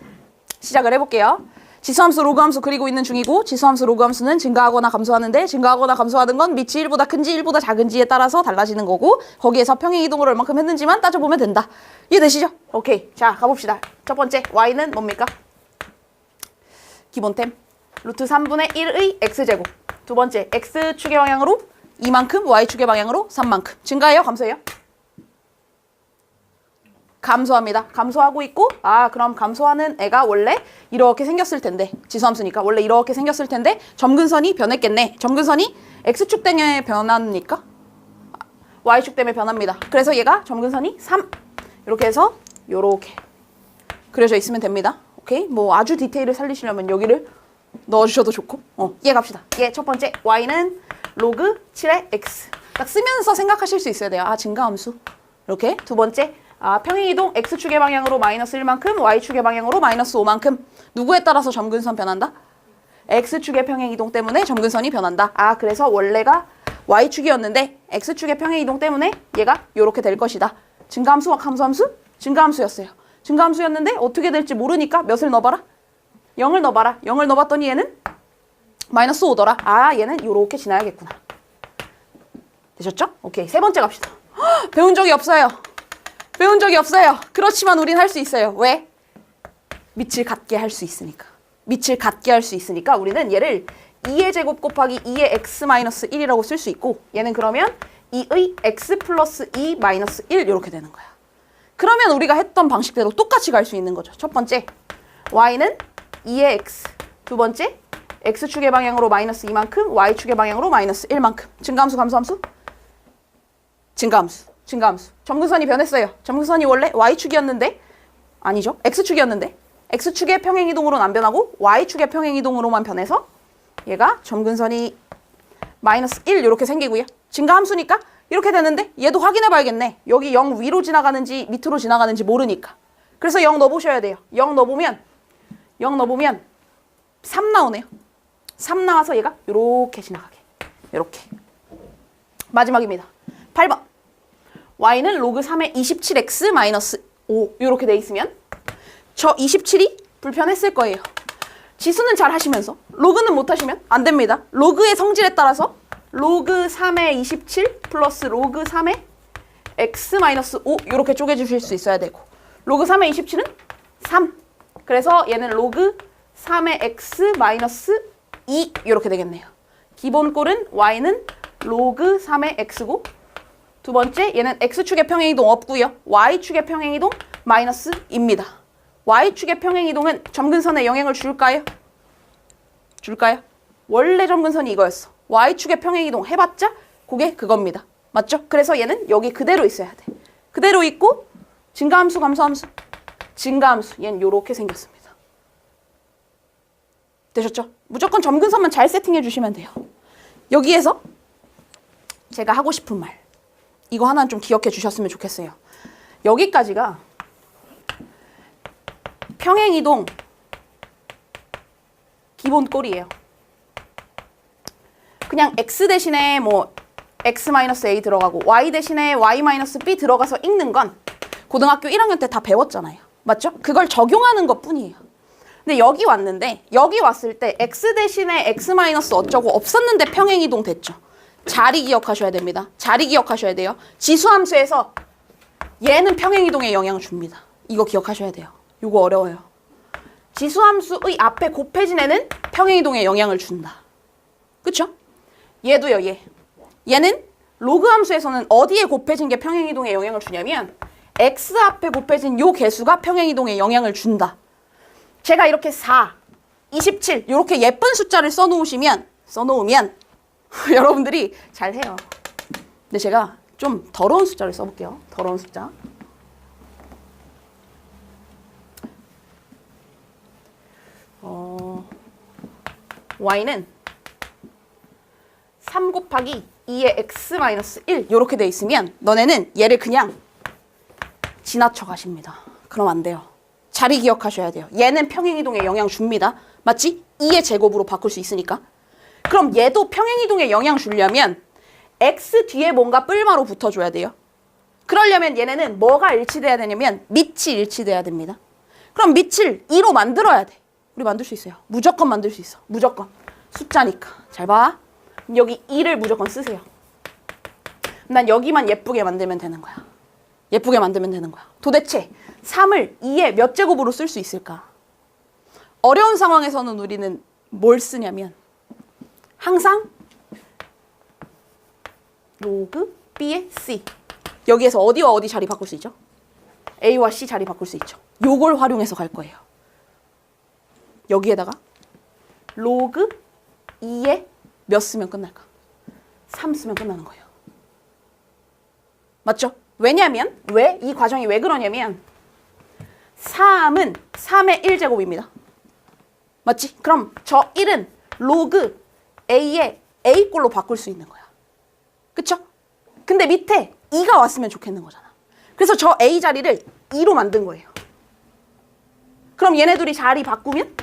시작을 해볼게요. 지수함수, 로그함수 그리고 있는 중이고 지수함수, 로그함수는 증가하거나 감소하는데 증가하거나 감소하는 건 밑이 1보다 큰지 1보다 작은지에 따라서 달라지는 거고 거기에서 평행이동을 얼만큼 했는지만 따져보면 된다. 이해되시죠? 오케이. 자, 가봅시다. 첫 번째, y는 뭡니까? 기본템. 루트 3분의 1의 x제곱. 두 번째, x축의 방향으로 2만큼, y축의 방향으로 3만큼. 증가해요? 감소해요? 감소합니다. 감소하고 있고 그럼 감소하는 애가 원래 이렇게 생겼을 텐데 지수함수니까 원래 이렇게 생겼을 텐데 점근선이 변했겠네. 점근선이 x축 때문에 변합니까? y축 때문에 변합니다. 그래서 얘가 점근선이 3 이렇게 해서 요렇게 그려져 있으면 됩니다. 오케이? 뭐 아주 디테일을 살리시려면 여기를 넣어주셔도 좋고 얘 갑시다. 얘 첫 번째 y는 로그 7의 x 딱 쓰면서 생각하실 수 있어야 돼요. 증가함수 이렇게. 두 번째 평행이동 x축의 방향으로 마이너스 1만큼 y축의 방향으로 마이너스 5만큼 누구에 따라서 점근선 변한다? x축의 평행이동 때문에 점근선이 변한다. 그래서 원래가 y축이었는데 x축의 평행이동 때문에 얘가 이렇게 될 것이다. 증가함수와 감소함수? 증가함수였어요. 증가함수였는데 어떻게 될지 모르니까 몇을 넣어봐라? 0을 넣어봐라. 0을 넣어봤더니 얘는 마이너스 5더라. 얘는 이렇게 지나야겠구나. 되셨죠? 오케이. 세 번째 갑시다. 배운 적이 없어요. 그렇지만 우린 할 수 있어요. 왜? 밑을 같게 할 수 있으니까. 우리는 얘를 2의 제곱 곱하기 2의 x-1이라고 쓸 수 있고 얘는 그러면 2의 x 플러스 2 마이너스 1 이렇게 되는 거야. 그러면 우리가 했던 방식대로 똑같이 갈 수 있는 거죠. 첫 번째, y는 2의 x. 두 번째, x축의 방향으로 마이너스 2만큼, y축의 방향으로 마이너스 1만큼. 증가함수, 감소함수? 증가함수. 점근선이 변했어요. 점근선이 원래 y축이었는데 아니죠. x축이었는데 x축의 평행이동으로는 안 변하고 y축의 평행이동으로만 변해서 얘가 점근선이 마이너스 1 이렇게 생기고요. 증가함수니까 이렇게 되는데 얘도 확인해 봐야겠네. 여기 0 위로 지나가는지 밑으로 지나가는지 모르니까. 그래서 0 넣어보셔야 돼요. 0 넣어보면 3 나오네요. 3 나와서 얘가 이렇게 지나가게. 이렇게. 마지막입니다. 8번. y는 로그 3의 27x 마이너스 5 이렇게 돼 있으면 저 27이 불편했을 거예요. 지수는 잘 하시면서 로그는 못 하시면 안 됩니다. 로그의 성질에 따라서 로그 3의 27 플러스 로그 3의 x 마이너스 5 이렇게 쪼개주실 수 있어야 되고 로그 3의 27은 3. 그래서 얘는 로그 3의 x 마이너스 2 이렇게 되겠네요. 기본 꼴은 y는 로그 3의 x고 두 번째, 얘는 x축의 평행이동 없고요. y축의 평행이동 마이너스입니다. y축의 평행이동은 점근선에 영향을 줄까요? 줄까요? 원래 점근선이 이거였어. y축의 평행이동 해봤자 그게 그겁니다. 맞죠? 그래서 얘는 여기 그대로 있어야 돼. 그대로 있고 증가함수, 감소함수. 증가함수. 얘는 요렇게 생겼습니다. 되셨죠? 무조건 점근선만 잘 세팅해 주시면 돼요. 여기에서 제가 하고 싶은 말. 이거 하나는 좀 기억해 주셨으면 좋겠어요. 여기까지가 평행이동 기본 꼴이에요. 그냥 x 대신에 뭐 x-a 들어가고 y 대신에 y-b 들어가서 읽는 건 고등학교 1학년 때 다 배웠잖아요. 맞죠? 그걸 적용하는 것 뿐이에요. 근데 여기 왔는데 여기 왔을 때 x 대신에 x- 어쩌고 없었는데 평행이동 됐죠. 자리 기억하셔야 됩니다. 자리 기억하셔야 돼요. 지수함수에서 얘는 평행이동에 영향을 줍니다. 이거 기억하셔야 돼요. 이거 어려워요. 지수함수의 앞에 곱해진 애는 평행이동에 영향을 준다. 그쵸? 얘도요, 얘. 얘는 로그 함수에서는 어디에 곱해진 게 평행이동에 영향을 주냐면 x 앞에 곱해진 요 개수가 평행이동에 영향을 준다. 제가 이렇게 4, 27 이렇게 예쁜 숫자를 써놓으면 여러분들이 잘해요. 근데 제가 좀 더러운 숫자를 써볼게요. 더러운 숫자. y는 3 곱하기 2의 x-1 이렇게 돼 있으면 너네는 얘를 그냥 지나쳐 가십니다. 그럼 안 돼요. 자리 기억하셔야 돼요. 얘는 평행이동에 영향 줍니다. 맞지? 2의 제곱으로 바꿀 수 있으니까. 그럼 얘도 평행이동에 영향 주려면 x 뒤에 뭔가 뿔마로 붙어줘야 돼요. 그러려면 얘네는 뭐가 일치돼야 되냐면 밑이 일치돼야 됩니다. 그럼 밑을 2로 만들어야 돼. 우리 만들 수 있어요. 무조건 만들 수 있어. 무조건. 숫자니까. 잘 봐. 여기 2를 무조건 쓰세요. 난 여기만 예쁘게 만들면 되는 거야. 예쁘게 만들면 되는 거야. 도대체 3을 2의 몇 제곱으로 쓸 수 있을까? 어려운 상황에서는 우리는 뭘 쓰냐면 항상 로그 B의 C. 여기에서 어디와 어디 자리 바꿀 수 있죠? A와 C 자리 바꿀 수 있죠. 요걸 활용해서 갈 거예요. 여기에다가 로그 2에 몇 쓰면 끝날까? 3 쓰면 끝나는 거예요. 맞죠? 왜냐면 왜? 이 과정이 왜 그러냐면 3은 3의 1제곱입니다. 맞지? 그럼 저 1은 로그 A의 A꼴로 바꿀 수 있는 거야. 그쵸? 근데 밑에 2가 왔으면 좋겠는 거잖아. 그래서 저 A 자리를 2로 만든 거예요. 그럼 얘네 둘이 자리 바꾸면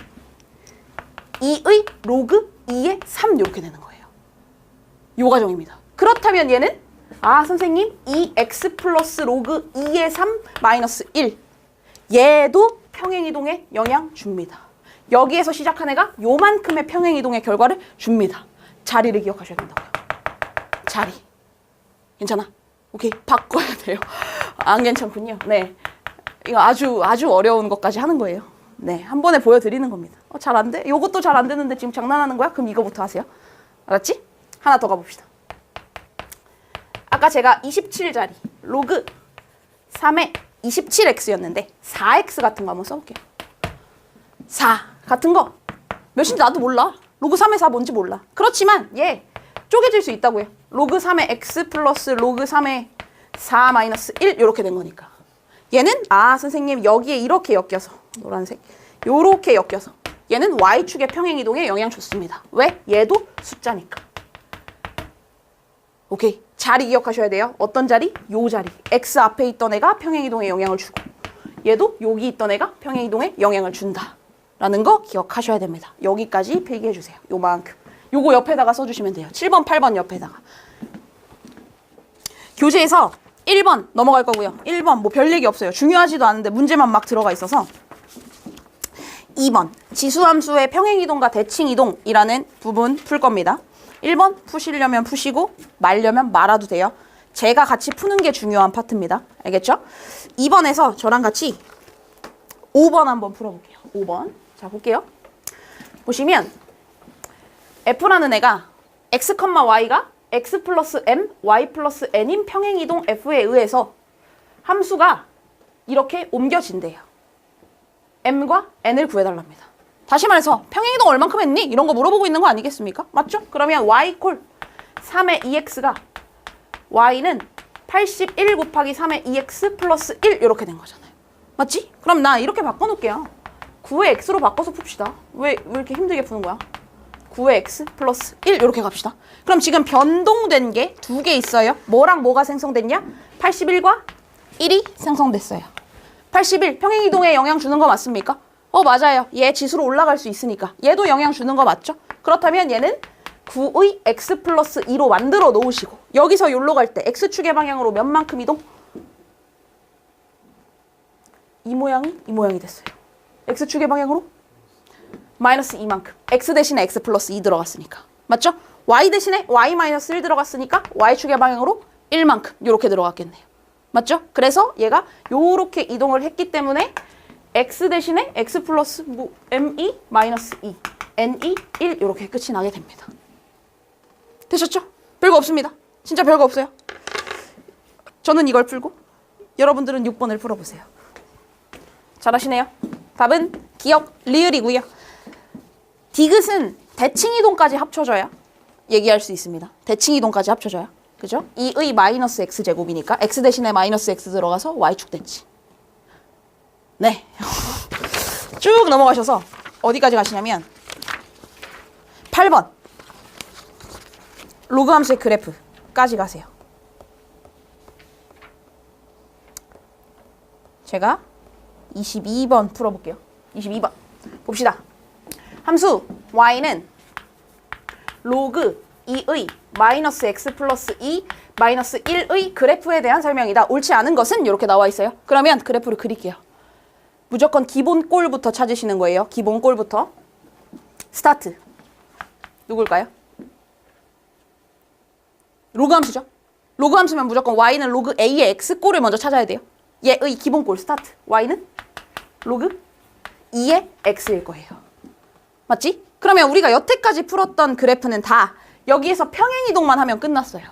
2의 로그 2의 3 이렇게 되는 거예요. 요 과정입니다. 그렇다면 얘는 선생님 2x 플러스 로그 2의 3 마이너스 1 얘도 평행이동에 영향 줍니다. 여기에서 시작한 애가 요만큼의 평행이동의 결과를 줍니다. 자리를 기억하셔야 된다고요. 자리. 괜찮아? 오케이. 바꿔야 돼요. 안 괜찮군요. 네. 이거 아주 어려운 것까지 하는 거예요. 네. 한 번에 보여드리는 겁니다. 잘 안 돼? 요것도 잘 안 되는데 지금 장난하는 거야? 그럼 이거부터 하세요. 알았지? 하나 더 가봅시다. 아까 제가 27자리 로그 3의 27x였는데 4x 같은 거 한번 써볼게요. 4 같은 거 몇인지 나도 몰라. 로그 3의 4 뭔지 몰라. 그렇지만 얘 쪼개질 수 있다고요. 로그 3의 x 플러스 로그 3의 4 마이너스 1 이렇게 된 거니까. 얘는 선생님 여기에 이렇게 엮여서 노란색 요렇게 엮여서 얘는 y축의 평행이동에 영향 줬습니다. 왜? 얘도 숫자니까. 오케이. 자리 기억하셔야 돼요. 어떤 자리? 요 자리. x 앞에 있던 애가 평행이동에 영향을 주고 얘도 여기 있던 애가 평행이동에 영향을 준다. 라는 거 기억하셔야 됩니다. 여기까지 필기해 주세요. 요만큼. 요거 옆에다가 써주시면 돼요. 7번, 8번 옆에다가. 교재에서 1번 넘어갈 거고요. 1번 뭐 별 얘기 없어요. 중요하지도 않은데 문제만 막 들어가 있어서 2번 지수함수의 평행이동과 대칭이동이라는 부분 풀 겁니다. 1번 푸시려면 푸시고 말려면 말아도 돼요. 제가 같이 푸는 게 중요한 파트입니다. 알겠죠? 2번에서 저랑 같이 5번 한번 풀어볼게요. 5번. 자, 볼게요. 보시면 F라는 애가 x, y가 x 플러스 m, y 플러스 n인 평행이동 F에 의해서 함수가 이렇게 옮겨진대요. m과 n을 구해달랍니다. 다시 말해서 평행이동 얼만큼 했니? 이런 거 물어보고 있는 거 아니겠습니까? 맞죠? 그러면 y 콜 3의 2x가 y는 81 곱하기 3의 2x 플러스 1 이렇게 된 거잖아요. 맞지? 그럼 나 이렇게 바꿔놓을게요. 9의 x로 바꿔서 풉시다. 왜 이렇게 힘들게 푸는 거야? 9의 x 플러스 1 이렇게 갑시다. 그럼 지금 변동된 게 두 개 있어요. 뭐랑 뭐가 생성됐냐? 81과 1이 생성됐어요. 81 평행이동에 영향 주는 거 맞습니까? 맞아요. 얘 지수로 올라갈 수 있으니까. 얘도 영향 주는 거 맞죠? 그렇다면 얘는 9의 x 플러스 2로 만들어 놓으시고 여기서 여기로 갈 때 x축의 방향으로 몇 만큼 이동? 이 모양이 됐어요. x축의 방향으로 마이너스 2만큼. x 대신에 x 플러스 2 들어갔으니까. 맞죠? y 대신에 y 마이너스 1 들어갔으니까 y축의 방향으로 1만큼 이렇게 들어갔겠네요. 맞죠? 그래서 얘가 요렇게 이동을 했기 때문에 x 대신에 x 플러스 m2 마이너스 2 n2 1 이렇게 끝이 나게 됩니다. 되셨죠? 별거 없습니다. 진짜 별거 없어요. 저는 이걸 풀고 여러분들은 6번을 풀어보세요. 잘하시네요. 답은 기억 리을이고요. 디귿은 대칭이동까지 합쳐져야 얘기할 수 있습니다. 대칭이동까지 합쳐져야. 그죠? 2의 마이너스 x제곱이니까 x 대신에 마이너스 x 들어가서 y축 됐지. 네. 쭉 넘어가셔서 어디까지 가시냐면 8번 로그 함수의 그래프까지 가세요. 제가 22번 풀어볼게요. 22번 봅시다. 함수 y는 로그 2의 마이너스 x 플러스 2 마이너스 1의 그래프에 대한 설명이다. 옳지 않은 것은 이렇게 나와 있어요. 그러면 그래프를 그릴게요. 무조건 기본 꼴부터 찾으시는 거예요. 기본 꼴부터. 스타트. 누굴까요? 로그 함수죠. 로그 함수면 무조건 y는 로그 a의 x꼴을 먼저 찾아야 돼요. 얘의 기본 꼴 스타트. y는 로그 2의 x일 거예요. 맞지? 그러면 우리가 여태까지 풀었던 그래프는 다 여기에서 평행이동만 하면 끝났어요.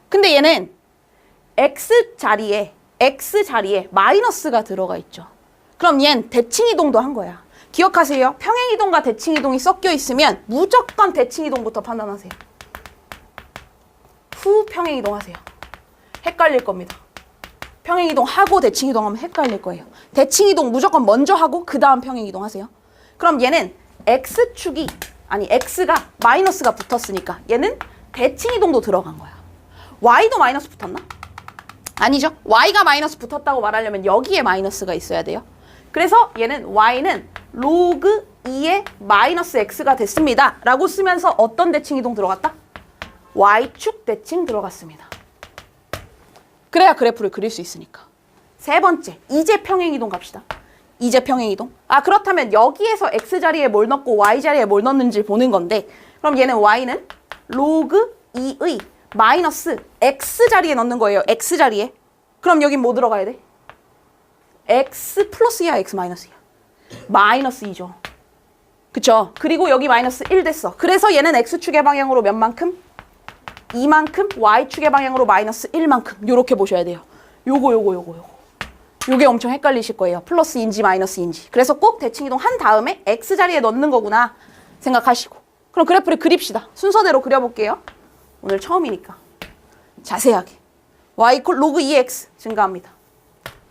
근데 얘는 x 자리에 마이너스가 들어가 있죠. 그럼 얘는 대칭이동도 한 거야. 기억하세요. 평행이동과 대칭이동이 섞여 있으면 무조건 대칭이동부터 판단하세요. 후 평행이동 하세요. 헷갈릴 겁니다. 평행이동 하고 대칭이동 하면 헷갈릴 거예요. 대칭이동 무조건 먼저 하고 그 다음 평행이동 하세요. 그럼 얘는 x축이 아니 x가 마이너스가 붙었으니까 얘는 대칭이동도 들어간 거야. y도 마이너스 붙었나? 아니죠. y가 마이너스 붙었다고 말하려면 여기에 마이너스가 있어야 돼요. 그래서 얘는 y는 로그 2의 마이너스 x가 됐습니다. 라고 쓰면서 어떤 대칭이동 들어갔다? y축 대칭 들어갔습니다. 그래야 그래프를 그릴 수 있으니까. 세 번째, 이제 평행이동 갑시다. 이제 평행이동. 그렇다면 여기에서 x자리에 뭘 넣고 y자리에 뭘 넣는지 보는 건데 그럼 얘는 y는 로그 2의 마이너스 x자리에 넣는 거예요. x자리에. 그럼 여긴 뭐 들어가야 돼? x 플러스야 x 마이너스야? 마이너스 2죠. 그쵸? 그리고 여기 마이너스 1 됐어. 그래서 얘는 x축의 방향으로 몇 만큼? 2만큼, y축의 방향으로 마이너스 1만큼. 요렇게 보셔야 돼요. 요게 엄청 헷갈리실 거예요. 플러스인지 마이너스인지. 그래서 꼭 대칭이동 한 다음에 x자리에 넣는 거구나 생각하시고. 그럼 그래프를 그립시다. 순서대로 그려볼게요. 오늘 처음이니까. 자세하게. y 로그 2x 증가합니다.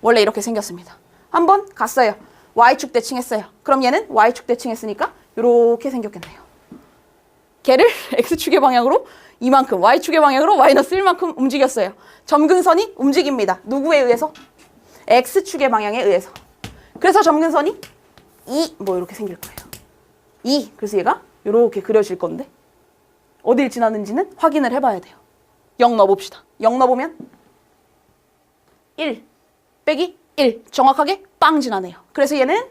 원래 이렇게 생겼습니다. 한번 갔어요. y축 대칭했어요. 그럼 얘는 y축 대칭했으니까 이렇게 생겼겠네요. 걔를 x축의 방향으로 이만큼, y축의 방향으로 마이너스 1만큼 움직였어요. 점근선이 움직입니다. 누구에 의해서? x축의 방향에 의해서. 그래서 점근선이 2, 이렇게 생길 거예요. 2. 그래서 얘가 이렇게 그려질 건데 어딜 지나는지는 확인을 해봐야 돼요. 0 넣어봅시다. 0 넣어보면 1 빼기 1. 정확하게 빵 지나네요. 그래서 얘는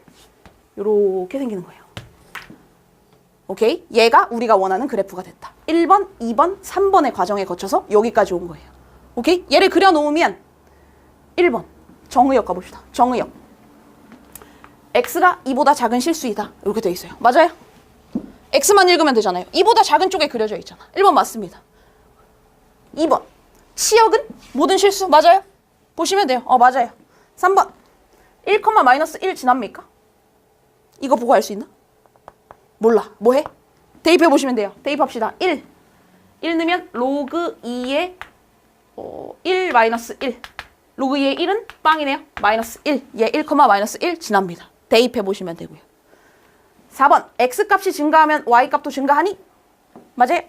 이렇게 생기는 거예요. 오케이? 얘가 우리가 원하는 그래프가 됐다. 1번, 2번, 3번의 과정에 거쳐서 여기까지 온 거예요. 오케이? 얘를 그려놓으면 1번 정의역 가봅시다. 정의역. x가 2보다 작은 실수이다. 이렇게 돼 있어요. 맞아요? x만 읽으면 되잖아요. 2보다 작은 쪽에 그려져 있잖아. 1번 맞습니다. 2번 치역은 모든 실수. 맞아요? 보시면 돼요. 맞아요. 3번 1, 마이너스 1 지납니까? 이거 보고 알 수 있나? 몰라. 뭐 해? 대입해 보시면 돼요. 대입합시다. 1. 1 넣으면 로그 2의 1 마이너스 1. 로그 2의 1은 빵이네요. 마이너스 1. 얘 1, 마이너스 1 지납니다. 대입해 보시면 되고요. 4번. x값이 증가하면 y값도 증가하니? 맞아요?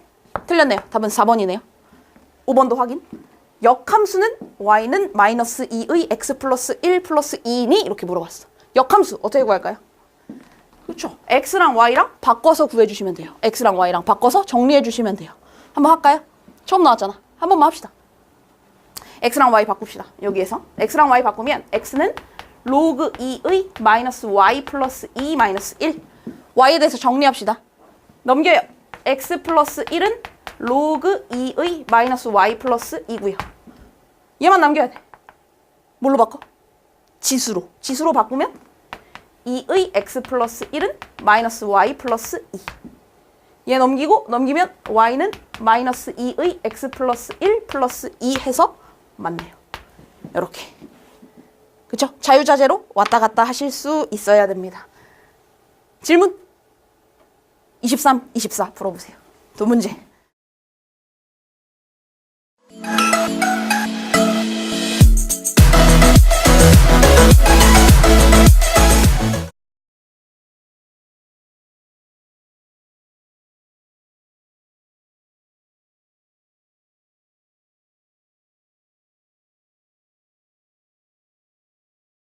틀렸네요. 답은 4번이네요. 5번도 확인. 역함수는 y는 마이너스 2의 x 플러스 1 플러스 2니? 이렇게 물어봤어. 역함수 어떻게 구할까요? 그렇죠. x랑 y랑 바꿔서 구해주시면 돼요. x랑 y랑 바꿔서 정리해주시면 돼요. 한번 할까요? 처음 나왔잖아. 한 번만 합시다. x랑 y 바꿉시다. 여기에서 x랑 y 바꾸면 x는 로그 2의 마이너스 y 플러스 2 마이너스 1. y에 대해서 정리합시다. 넘겨요. x 플러스 1은 로그 2의 마이너스 y 플러스 2고요. 얘만 남겨야 돼. 뭘로 바꿔? 지수로. 지수로 바꾸면 2의 x 플러스 1은 마이너스 y 플러스 2. 얘 넘기면 y는 마이너스 2의 x 플러스 1 플러스 2 해서 맞네요. 이렇게. 그쵸? 자유자재로 왔다 갔다 하실 수 있어야 됩니다. 질문 23, 24 풀어보세요. 두 문제.